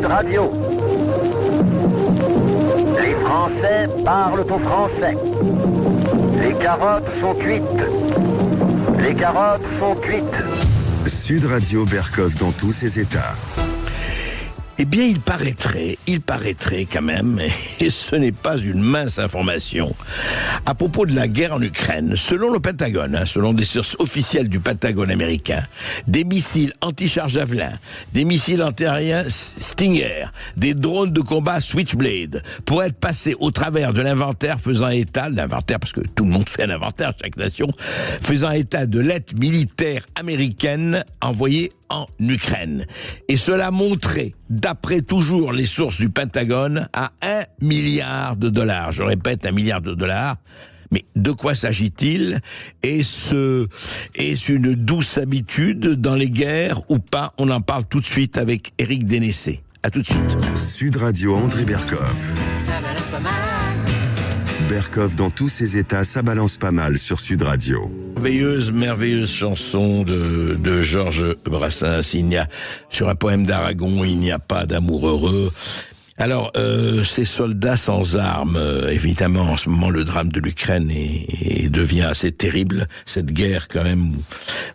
Sud Radio. Les Français parlent au français. Les carottes sont cuites. Les carottes sont cuites. Sud Radio Berkov dans tous ses états. Eh bien, il paraîtrait quand même, et ce n'est pas une mince information, à propos de la guerre en Ukraine, selon le Pentagone, selon des sources officielles du Pentagone américain, des missiles anti-char Javelin, des missiles antiaériens Stinger, des drones de combat Switchblade pourraient être passés au travers de l'inventaire faisant état, parce que tout le monde fait un inventaire, chaque nation, faisant état de l'aide militaire américaine envoyée en Ukraine. Et cela montrait, d'après toujours les sources du Pentagone, à $1 milliard. Je répète, $1 milliard. Mais de quoi s'agit-il ? Est-ce une douce habitude dans les guerres ou pas ? On en parle tout de suite avec Éric Dénessé. À tout de suite. Sud Radio André Berkov. Berkov dans tous ses états, ça balance pas mal sur Sud Radio. Merveilleuse chanson de Georges Brassens. Sur un poème d'Aragon, il n'y a pas d'amour heureux. Alors, ces soldats sans armes, évidemment, en ce moment, le drame de l'Ukraine devient assez terrible. Cette guerre, quand même,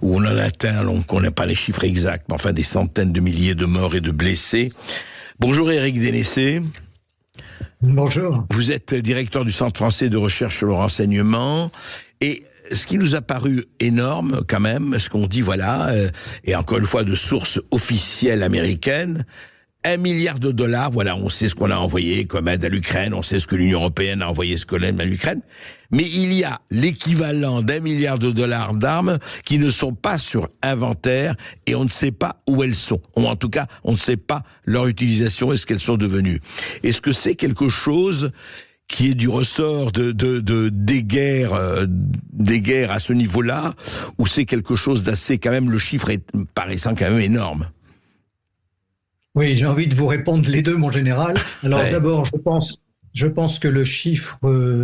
où on en atteint, on n'a pas les chiffres exacts, mais enfin des centaines de milliers de morts et de blessés. Bonjour Éric Dénessé. Bonjour. Vous êtes directeur du Centre français de recherche sur le renseignement. Et ce qui nous a paru énorme, quand même, ce qu'on dit, et encore une fois de sources officielles américaines, $1 milliard, on sait ce qu'on a envoyé comme aide à l'Ukraine, on sait ce que l'Union européenne a envoyé comme aide à l'Ukraine, mais il y a l'équivalent $1 milliard d'armes qui ne sont pas sur inventaire et on ne sait pas où elles sont. Ou en tout cas, on ne sait pas leur utilisation et ce qu'elles sont devenues. Est-ce que c'est quelque chose qui est du ressort des guerres à ce niveau-là, ou c'est quelque chose d'assez, quand même, le chiffre paraissant quand même énorme? Oui, j'ai envie de vous répondre les deux, mon général. Alors d'abord, je pense que le chiffre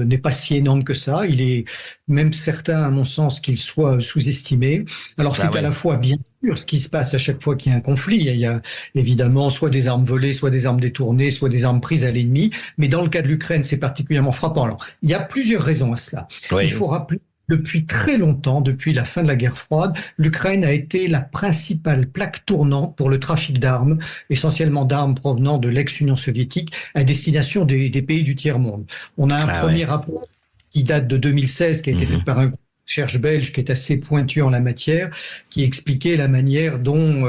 n'est pas si énorme que ça. Il est même certain, à mon sens, qu'il soit sous-estimé. Alors à la fois, bien sûr, ce qui se passe à chaque fois qu'il y a un conflit. Il y a évidemment soit des armes volées, soit des armes détournées, soit des armes prises à l'ennemi. Mais dans le cas de l'Ukraine, c'est particulièrement frappant. Alors, il y a plusieurs raisons à cela. Il faut rappeler depuis très longtemps, depuis la fin de la guerre froide, l'Ukraine a été la principale plaque tournante pour le trafic d'armes, essentiellement d'armes provenant de l'ex-Union soviétique, à destination des pays du tiers-monde. On a un premier rapport qui date de 2016, qui a été fait par un groupe de recherche belge qui est assez pointu en la matière, qui expliquait la manière dont,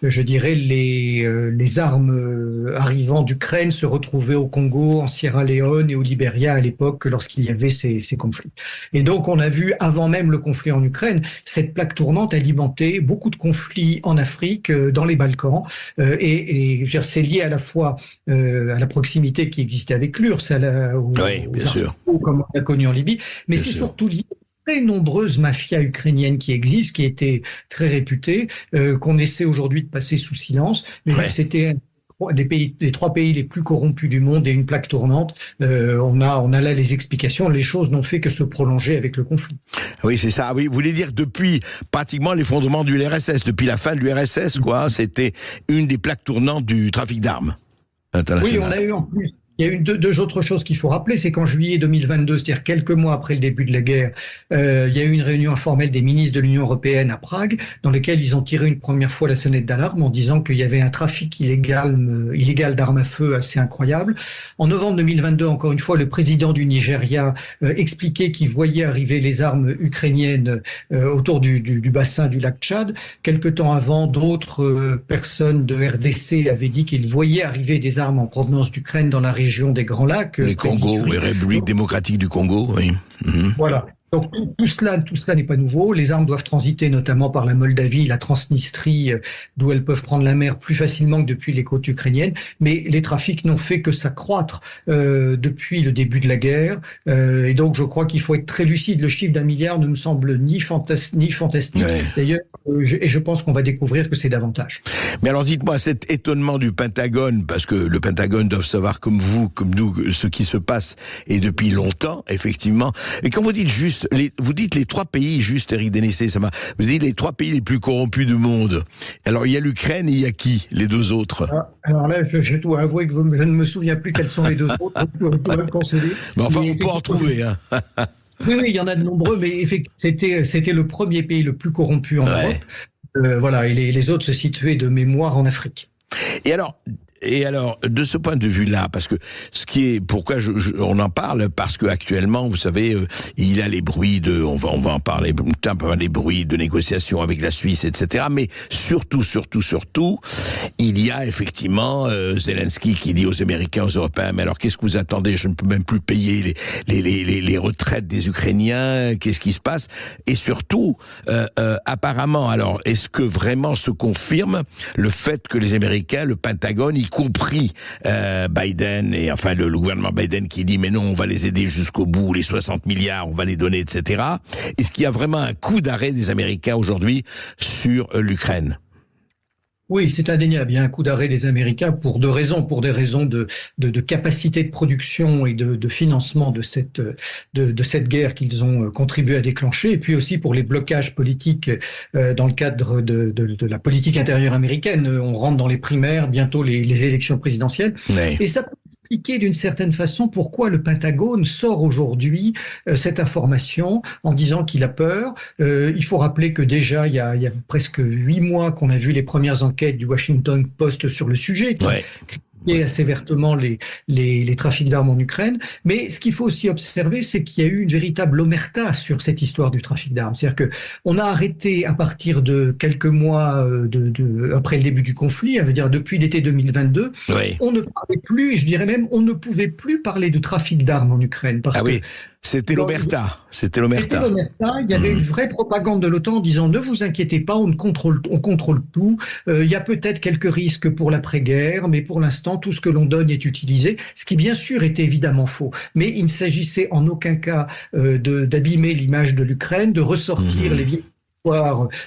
les armes arrivant d'Ukraine se retrouvaient au Congo, en Sierra Leone et au Libéria à l'époque, lorsqu'il y avait ces conflits. Et donc, on a vu, avant même le conflit en Ukraine, cette plaque tournante alimenter beaucoup de conflits en Afrique, dans les Balkans, et c'est lié à la fois à la proximité qui existait avec l'URSS, comme on a connu en Libye, mais c'est surtout lié très nombreuses mafias ukrainiennes qui existent, qui étaient très réputées, qu'on essaie aujourd'hui de passer sous silence, mais c'était des 3 pays les plus corrompus du monde et une plaque tournante. On a là les explications. Les choses n'ont fait que se prolonger avec le conflit. Oui, c'est ça. Oui, vous voulez dire depuis pratiquement l'effondrement de l'URSS, depuis la fin de l'URSS, c'était une des plaques tournantes du trafic d'armes international. Oui, on a eu en plus. Il y a eu deux autres choses qu'il faut rappeler, c'est qu'en juillet 2022, c'est-à-dire quelques mois après le début de la guerre, il y a eu une réunion informelle des ministres de l'Union européenne à Prague, dans laquelle ils ont tiré une première fois la sonnette d'alarme en disant qu'il y avait un trafic illégal d'armes à feu assez incroyable. En novembre 2022, encore une fois, le président du Nigeria expliquait qu'il voyait arriver les armes ukrainiennes autour du bassin du lac Tchad. Quelque temps avant, d'autres personnes de RDC avaient dit qu'ils voyaient arriver des armes en provenance d'Ukraine dans la région des Grands Lacs. Les Congo, les Républiques démocratiques du Congo, oui. Voilà. Donc tout cela n'est pas nouveau. Les armes doivent transiter notamment par la Moldavie, la Transnistrie, d'où elles peuvent prendre la mer plus facilement que depuis les côtes ukrainiennes. Mais les trafics n'ont fait que s'accroître depuis le début de la guerre. Et donc je crois qu'il faut être très lucide. Le chiffre d'1 milliard ne me semble ni fantastique. D'ailleurs, je pense qu'on va découvrir que c'est davantage. Mais alors dites-moi, cet étonnement du Pentagone, parce que le Pentagone doit savoir comme vous, comme nous, ce qui se passe, et depuis longtemps, effectivement. Et quand vous dites juste juste, vous dites les 3 pays, juste Éric Dénessé, vous dites les 3 pays les plus corrompus du monde. Alors il y a l'Ukraine et il y a qui, les 2 autres? Alors là, je dois avouer que je ne me souviens plus quels sont les 2 autres, je dois me concéder. Mais enfin, on peut en trouver, hein. Oui, il y en a de nombreux, mais effectivement, c'était le premier pays le plus corrompu en Europe. Voilà, et les autres se situaient de mémoire en Afrique. Et alors, de ce point de vue-là, parce que pourquoi on en parle, parce que actuellement, vous savez, il y a les bruits on va en parler un peu, les bruits de négociations avec la Suisse, etc. Mais surtout, il y a effectivement Zelensky qui dit aux Américains, aux Européens, mais alors qu'est-ce que vous attendez? Je ne peux même plus payer les retraites des Ukrainiens. Qu'est-ce qui se passe? Et surtout, apparemment, alors, est-ce que vraiment se confirme le fait que les Américains, le Pentagone, y compris Biden et enfin le gouvernement Biden qui dit mais non, on va les aider jusqu'au bout, les 60 milliards, on va les donner, etc. Est-ce qu'il y a vraiment un coup d'arrêt des Américains aujourd'hui sur l'Ukraine? Oui, c'est indéniable. Il y a un coup d'arrêt des Américains pour 2 raisons. Pour des raisons de capacité de production et de financement de cette guerre qu'ils ont contribué à déclencher. Et puis aussi pour les blocages politiques dans le cadre de la politique intérieure américaine. On rentre dans les primaires, bientôt les élections présidentielles. Oui. Et ça peut expliquer d'une certaine façon pourquoi le Pentagone sort aujourd'hui cette information en disant qu'il a peur. Il faut rappeler que déjà, il y a presque 8 mois qu'on a vu les premières enquêtes du Washington Post sur le sujet, qui critiquait assez vertement les trafics d'armes en Ukraine. Mais ce qu'il faut aussi observer, c'est qu'il y a eu une véritable omerta sur cette histoire du trafic d'armes. C'est-à-dire qu'on a arrêté à partir de quelques mois après le début du conflit, veut dire depuis l'été 2022, on ne parlait plus, et je dirais même, on ne pouvait plus parler de trafic d'armes en Ukraine. Parce que c'était l'omerta. Il y avait une vraie propagande de l'OTAN en disant ne vous inquiétez pas, on contrôle tout. Il y a peut-être quelques risques pour l'après-guerre, mais pour l'instant, tout ce que l'on donne est utilisé. Ce qui, bien sûr, était évidemment faux. Mais il ne s'agissait en aucun cas d'abîmer l'image de l'Ukraine, de ressortir les vieilles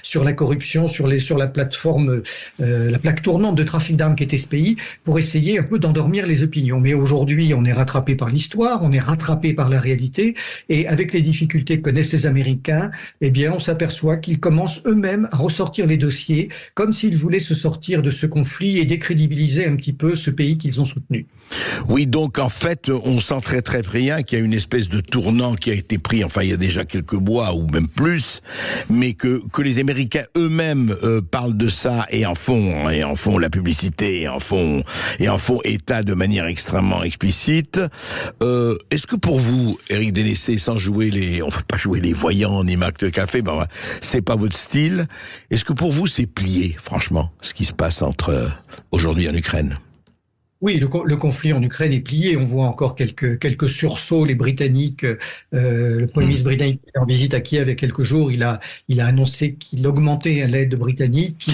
sur la corruption, sur la plateforme, la plaque tournante de trafic d'armes qu'était ce pays, pour essayer un peu d'endormir les opinions. Mais aujourd'hui, on est rattrapé par l'histoire, on est rattrapé par la réalité, et avec les difficultés que connaissent les Américains, eh bien, on s'aperçoit qu'ils commencent eux-mêmes à ressortir les dossiers, comme s'ils voulaient se sortir de ce conflit et décrédibiliser un petit peu ce pays qu'ils ont soutenu. Oui, donc en fait, on sent très bien qu'il y a une espèce de tournant qui a été pris, enfin il y a déjà quelques mois ou même plus, mais que les Américains eux-mêmes parlent de ça et en font la publicité et en font état de manière extrêmement explicite. Est-ce que pour vous, Éric Dénessé, sans on ne peut pas jouer les voyants ni Marc de Café, c'est pas votre style. Est-ce que pour vous c'est plié, franchement, ce qui se passe aujourd'hui en Ukraine? Oui, le conflit en Ukraine est plié. On voit encore quelques sursauts. Les Britanniques, le Premier ministre britannique est en visite à Kiev il y a quelques jours. Il a annoncé qu'il augmentait l'aide britannique.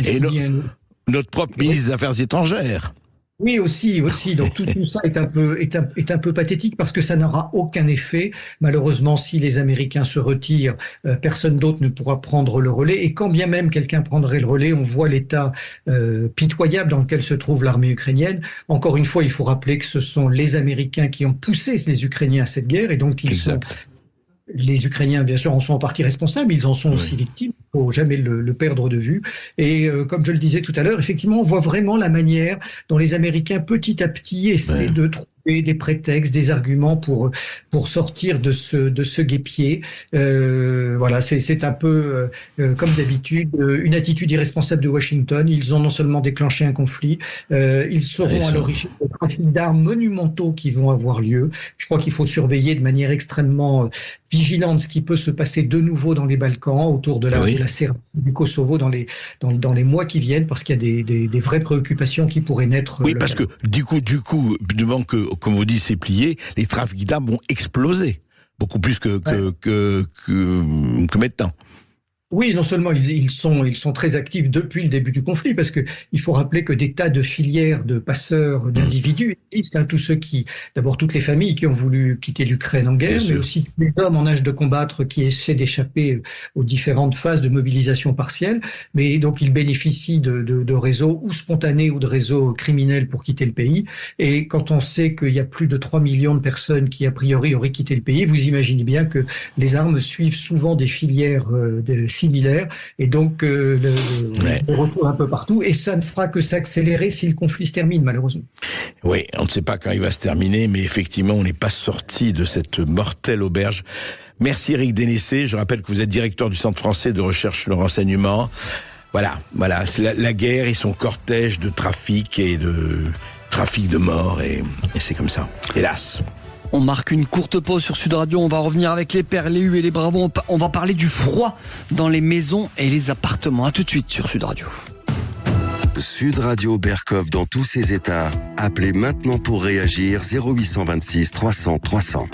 Notre propre ministre des Affaires étrangères. Oui, aussi. Donc tout ça est un peu pathétique parce que ça n'aura aucun effet. Malheureusement, si les Américains se retirent, personne d'autre ne pourra prendre le relais. Et quand bien même quelqu'un prendrait le relais, on voit l'état pitoyable dans lequel se trouve l'armée ukrainienne. Encore une fois, il faut rappeler que ce sont les Américains qui ont poussé les Ukrainiens à cette guerre, et donc les Ukrainiens, bien sûr, en sont en partie responsables, ils en sont aussi victimes, il ne faut jamais le perdre de vue. Et comme je le disais tout à l'heure, effectivement, on voit vraiment la manière dont les Américains, petit à petit, essaient de trouver des prétextes, des arguments pour sortir de ce guêpier. Voilà, c'est un peu, comme d'habitude, une attitude irresponsable de Washington. Ils ont non seulement déclenché un conflit, ils seront à l'origine de trafics d'armes monumentaux qui vont avoir lieu. Je crois qu'il faut surveiller de manière extrêmement vigilante ce qui peut se passer de nouveau dans les Balkans, autour de la Serbie, du Kosovo, dans les mois qui viennent, parce qu'il y a des vraies préoccupations qui pourraient naître. Oui, parce que du coup, devant que, comme vous dites, c'est plié, les trafics d'armes vont exploser beaucoup plus que maintenant. Oui, non seulement ils sont très actifs depuis le début du conflit, parce que il faut rappeler que des tas de filières de passeurs d'individus existent, hein, tous ceux qui, d'abord toutes les familles qui ont voulu quitter l'Ukraine en Bien guerre, mais sûr. aussi tous les hommes en âge de combattre qui essaient d'échapper aux différentes phases de mobilisation partielle. Mais donc ils bénéficient de réseaux ou spontanés ou de réseaux criminels pour quitter le pays. Et quand on sait qu'il y a plus de 3 millions de personnes qui a priori auraient quitté le pays, vous imaginez bien que les armes suivent souvent des filières similaires, et donc Ouais. le retour un peu partout, et ça ne fera que s'accélérer si le conflit se termine, malheureusement. Oui, on ne sait pas quand il va se terminer, mais effectivement, on n'est pas sorti de cette mortelle auberge. Merci Éric Dénessé. Je rappelle que vous êtes directeur du Centre français de recherche de renseignement. Voilà, c'est la guerre et son cortège de trafic et de morts, et c'est comme ça, hélas. On marque une courte pause sur Sud Radio. On va revenir avec les pères, les hues et les bravos. On va parler du froid dans les maisons et les appartements. À tout de suite sur Sud Radio. Sud Radio Berkov dans tous ses états. Appelez maintenant pour réagir 0826 300 300.